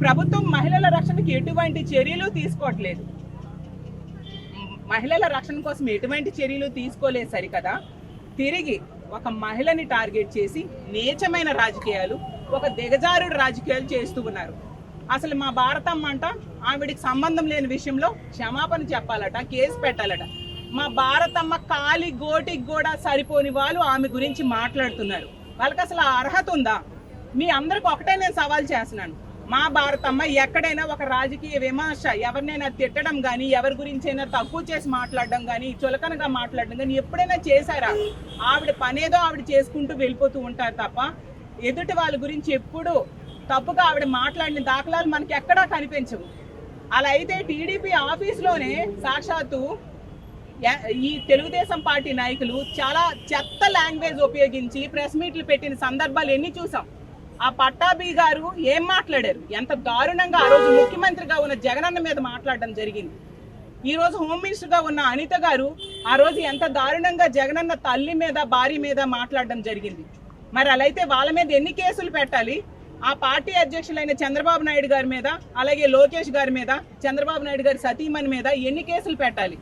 ప్రభుత్వం మహిళల రక్షణకి ఎటువంటి చర్యలు తీసుకోవట్లేదు. మహిళల రక్షణ కోసం ఎటువంటి చర్యలు తీసుకోలేదు సరికదా, తిరిగి ఒక మహిళని టార్గెట్ చేసి నీచమైన రాజకీయాలు, ఒక దిగజారుడు రాజకీయాలు చేస్తూ ఉన్నారు. అసలు మా భారతమ్మ అంట ఆవిడికి సంబంధం లేని విషయంలో క్షమాపణ చెప్పాలట, కేసు పెట్టాలట. మా భారతమ్మ కాలి గోటికి కూడా సరిపోని వాళ్ళు ఆమె గురించి మాట్లాడుతున్నారు. వాళ్ళకి అసలు అర్హత ఉందా? మీ అందరికి ఒకటే నేను సవాల్ చేస్తున్నాను. మా భారతమ్మ ఎక్కడైనా ఒక రాజకీయ విమర్శ, ఎవరినైనా తిట్టడం కానీ, ఎవరి గురించైనా తక్కువ చేసి మాట్లాడడం కానీ, చులకనగా మాట్లాడడం కానీ ఎప్పుడైనా చేశారా? ఆవిడ పనేదో ఆవిడ చేసుకుంటూ వెళ్ళిపోతూ ఉంటారు తప్ప ఎదుటి వాళ్ళ గురించి ఎప్పుడు తప్పుగా ఆవిడ మాట్లాడిన దాఖలాలు మనకి ఎక్కడా కనిపించవు. అలా అయితే టీడీపీ ఆఫీస్లోనే సాక్షాత్తు ఈ తెలుగుదేశం పార్టీ నాయకులు చాలా చెత్త లాంగ్వేజ్ ఉపయోగించి ప్రెస్ మీట్లు పెట్టిన సందర్భాలు ఎన్ని చూసాం. ఆ పట్టాభి గారు ఏం మాట్లాడారు? ఎంత దారుణంగా ఆ రోజు ముఖ్యమంత్రిగా ఉన్న జగనన్న మీద మాట్లాడడం జరిగింది. ఈ రోజు హోమ్ మినిస్టర్గా ఉన్న అనిత గారు ఆ రోజు ఎంత దారుణంగా జగనన్న తల్లి మీద, భార్య మీద మాట్లాడడం జరిగింది. మరి అలా అయితే వాళ్ళ మీద ఎన్ని కేసులు పెట్టాలి? ఆ పార్టీ అధ్యక్షులైన చంద్రబాబు నాయుడు గారి మీద, అలాగే లోకేష్ గారి మీద, చంద్రబాబు నాయుడు గారి సతీమణి మీద ఎన్ని కేసులు పెట్టాలి?